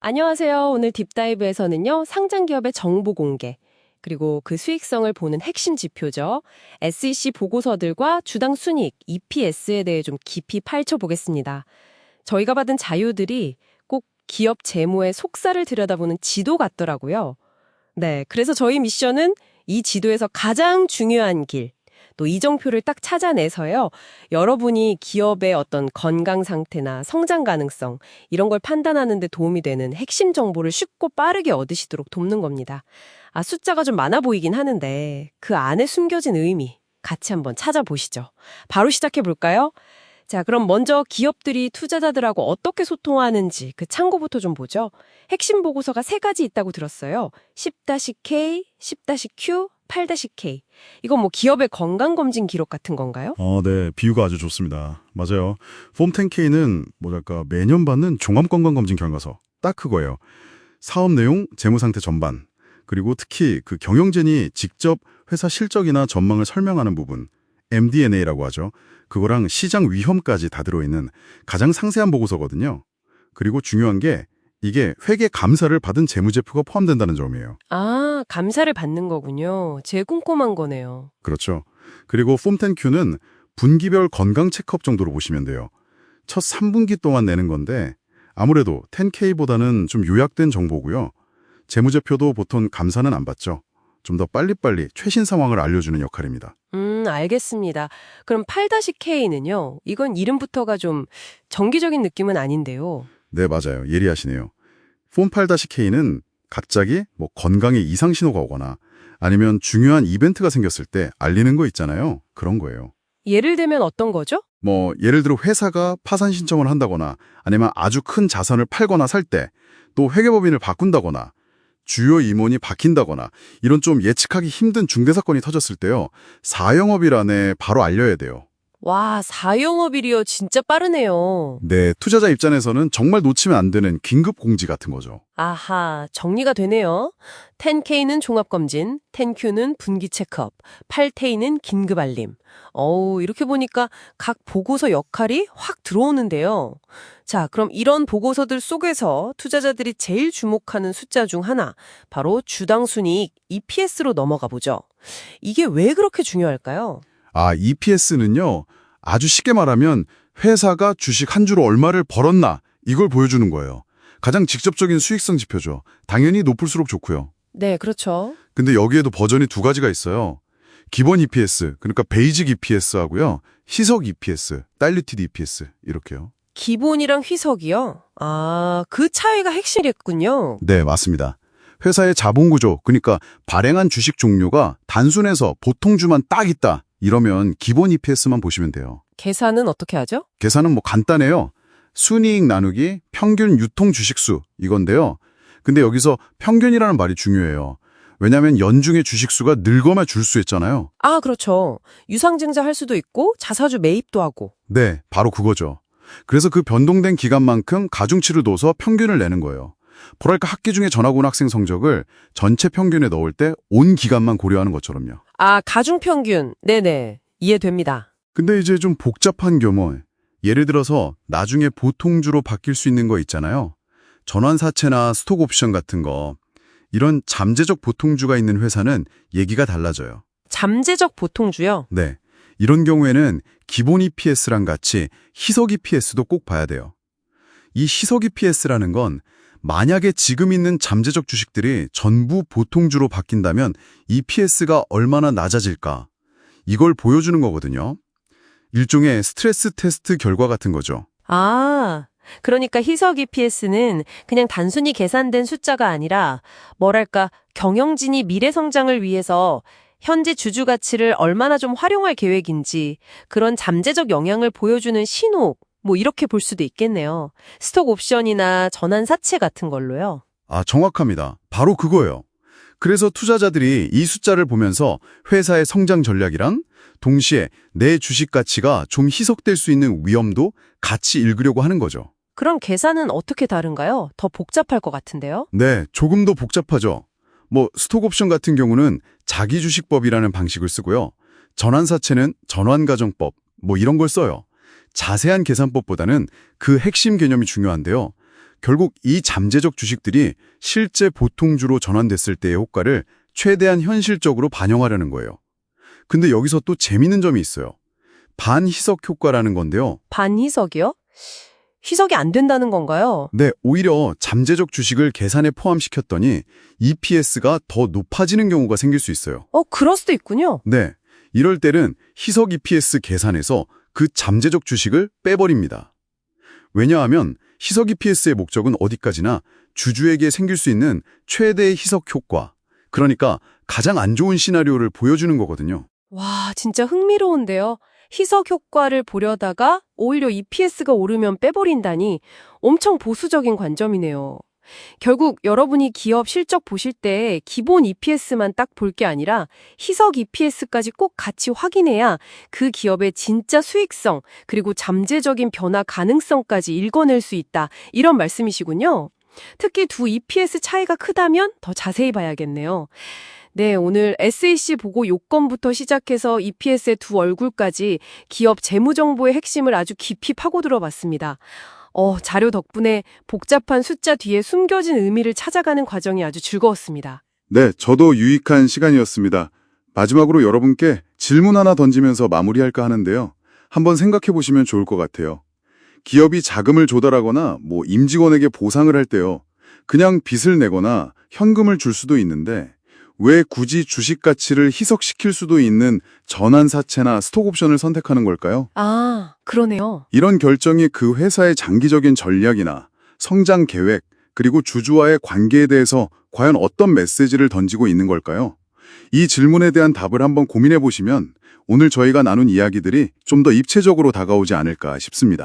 안녕하세요. 오늘 딥다이브에서는요, 상장 기업의 정보 공개, 그리고 그 수익성을 보는 핵심 지표죠. SEC 보고서들과 주당 순이익, EPS에 대해 좀 깊이 파헤쳐 보겠습니다. 저희가 받은 자료들이 꼭 기업 재무의 속살을 들여다보는 지도 같더라고요. 네, 그래서 저희 미션은 이 지도에서 가장 중요한 길, 또 이정표를 딱 찾아내서요. 여러분이 기업의 어떤 건강 상태나 성장 가능성 이런 걸 판단하는 데 도움이 되는 핵심 정보를 쉽고 빠르게 얻으시도록 돕는 겁니다. 숫자가 좀 많아 보이긴 하는데 그 안에 숨겨진 의미 같이 한번 찾아보시죠. 바로 시작해 볼까요? 자, 그럼 먼저 기업들이 투자자들하고 어떻게 소통하는지 그 창구부터 좀 보죠. 핵심 보고서가 3가지 있다고 들었어요. 10-K, 10-Q, 8-K. 이건 뭐 기업의 건강검진 기록 같은 건가요? 네. 비유가 아주 좋습니다. 맞아요. 폼 10K는 뭐랄까 매년 받는 종합건강검진 결과서. 딱 그거예요. 사업 내용, 재무 상태 전반, 그리고 특히 그 경영진이 직접 회사 실적이나 전망을 설명하는 부분, MD&A라고 하죠. 그거랑 시장 위험까지 다 들어있는 가장 상세한 보고서거든요. 그리고 중요한 게 이게 회계 감사를 받은 재무제표가 포함된다는 점이에요. 감사를 받는 거군요. 제일 꼼꼼한 거네요. 그렇죠. 그리고 폼 10Q는 분기별 건강 체크업 정도로 보시면 돼요. 첫 3분기 동안 내는 건데 아무래도 10K보다는 좀 요약된 정보고요. 재무제표도 보통 감사는 안 받죠. 좀 더 빨리빨리 최신 상황을 알려주는 역할입니다. 알겠습니다. 그럼 8-K는요? 이건 이름부터가 좀 정기적인 느낌은 아닌데요. 네, 맞아요. 예리하시네요. 폼 8-K는 갑자기 뭐 건강에 이상 신호가 오거나 아니면 중요한 이벤트가 생겼을 때 알리는 거 있잖아요. 그런 거예요. 예를 들면 어떤 거죠? 뭐 예를 들어 회사가 파산 신청을 한다거나 아니면 아주 큰 자산을 팔거나 살 때, 또 회계법인을 바꾼다거나 주요 임원이 바뀐다거나 이런 좀 예측하기 힘든 중대 사건이 터졌을 때요. 4영업일 안에 바로 알려야 돼요. 와, 4영업일이요. 진짜 빠르네요. 네, 투자자 입장에서는 정말 놓치면 안 되는 긴급 공지 같은 거죠. 아하, 정리가 되네요. 10K는 종합검진, 10Q는 분기 체크업, 8K는 긴급 알림. 이렇게 보니까 각 보고서 역할이 확 들어오는데요. 자, 그럼 이런 보고서들 속에서 투자자들이 제일 주목하는 숫자 중 하나, 바로 주당 순이익 EPS로 넘어가 보죠. 이게 왜 그렇게 중요할까요? EPS는요. 아주 쉽게 말하면 회사가 주식 한 주로 얼마를 벌었나 이걸 보여주는 거예요. 가장 직접적인 수익성 지표죠. 당연히 높을수록 좋고요. 네, 그렇죠. 근데 여기에도 버전이 2가지가 있어요. 기본 EPS, 그러니까 베이직 EPS하고요. 희석 EPS, 다일루티드 EPS 이렇게요. 기본이랑 희석이요? 그 차이가 핵심이겠군요. 네, 맞습니다. 회사의 자본구조, 그러니까 발행한 주식 종류가 단순해서 보통주만 딱 있다. 이러면 기본 EPS만 보시면 돼요. 계산은 어떻게 하죠? 계산은 뭐 간단해요. 순이익 나누기 평균 유통 주식수 이건데요. 근데 여기서 평균이라는 말이 중요해요. 왜냐하면 연중에 주식수가 늘거나 줄 수 있잖아요. 그렇죠. 유상증자 할 수도 있고 자사주 매입도 하고. 네, 바로 그거죠. 그래서 그 변동된 기간만큼 가중치를 둬서 평균을 내는 거예요. 뭐랄까 학기 중에 전학 온 학생 성적을 전체 평균에 넣을 때 온 기간만 고려하는 것처럼요. 가중평균. 네네. 이해됩니다. 근데 이제 좀 복잡한 경우, 예를 들어서 나중에 보통주로 바뀔 수 있는 거 있잖아요. 전환사채나 스톡옵션 같은 거. 이런 잠재적 보통주가 있는 회사는 얘기가 달라져요. 잠재적 보통주요? 네. 이런 경우에는 기본 EPS랑 같이 희석 EPS도 꼭 봐야 돼요. 이 희석 EPS라는 건 만약에 지금 있는 잠재적 주식들이 전부 보통주로 바뀐다면 EPS가 얼마나 낮아질까? 이걸 보여주는 거거든요. 일종의 스트레스 테스트 결과 같은 거죠. 그러니까 희석 EPS는 그냥 단순히 계산된 숫자가 아니라 뭐랄까 경영진이 미래 성장을 위해서 현재 주주 가치를 얼마나 좀 활용할 계획인지 그런 잠재적 영향을 보여주는 신호 뭐 이렇게 볼 수도 있겠네요. 스톡 옵션이나 전환 사채 같은 걸로요. 정확합니다. 바로 그거예요. 그래서 투자자들이 이 숫자를 보면서 회사의 성장 전략이랑 동시에 내 주식 가치가 좀 희석될 수 있는 위험도 같이 읽으려고 하는 거죠. 그럼 계산은 어떻게 다른가요? 더 복잡할 것 같은데요? 네, 조금 더 복잡하죠. 스톡옵션 같은 경우는 자기주식법이라는 방식을 쓰고요. 전환사채는 전환가정법, 이런 걸 써요. 자세한 계산법보다는 그 핵심 개념이 중요한데요. 결국 이 잠재적 주식들이 실제 보통주로 전환됐을 때의 효과를 최대한 현실적으로 반영하려는 거예요. 근데 여기서 또 재밌는 점이 있어요. 반희석 효과라는 건데요. 반희석이요? 희석이 안 된다는 건가요? 네, 오히려 잠재적 주식을 계산에 포함시켰더니 EPS가 더 높아지는 경우가 생길 수 있어요. 그럴 수도 있군요. 네, 이럴 때는 희석 EPS 계산에서 그 잠재적 주식을 빼버립니다. 왜냐하면 희석 EPS의 목적은 어디까지나 주주에게 생길 수 있는 최대의 희석 효과, 그러니까 가장 안 좋은 시나리오를 보여주는 거거든요. 와, 진짜 흥미로운데요. 희석 효과를 보려다가 오히려 EPS가 오르면 빼버린다니 엄청 보수적인 관점이네요. 결국 여러분이 기업 실적 보실 때 기본 EPS만 딱 볼 게 아니라 희석 EPS까지 꼭 같이 확인해야 그 기업의 진짜 수익성 그리고 잠재적인 변화 가능성까지 읽어낼 수 있다. 이런 말씀이시군요. 특히 두 EPS 차이가 크다면 더 자세히 봐야겠네요. 네, 오늘 SEC 보고 요건부터 시작해서 EPS의 두 얼굴까지 기업 재무 정보의 핵심을 아주 깊이 파고들어 봤습니다. 자료 덕분에 복잡한 숫자 뒤에 숨겨진 의미를 찾아가는 과정이 아주 즐거웠습니다. 네, 저도 유익한 시간이었습니다. 마지막으로 여러분께 질문 하나 던지면서 마무리할까 하는데요. 한번 생각해 보시면 좋을 것 같아요. 기업이 자금을 조달하거나 임직원에게 보상을 할 때요. 그냥 빚을 내거나 현금을 줄 수도 있는데 왜 굳이 주식 가치를 희석시킬 수도 있는 전환사채나 스톡옵션을 선택하는 걸까요? 아, 그러네요. 이런 결정이 그 회사의 장기적인 전략이나 성장 계획, 그리고 주주와의 관계에 대해서 과연 어떤 메시지를 던지고 있는 걸까요? 이 질문에 대한 답을 한번 고민해 보시면 오늘 저희가 나눈 이야기들이 좀 더 입체적으로 다가오지 않을까 싶습니다.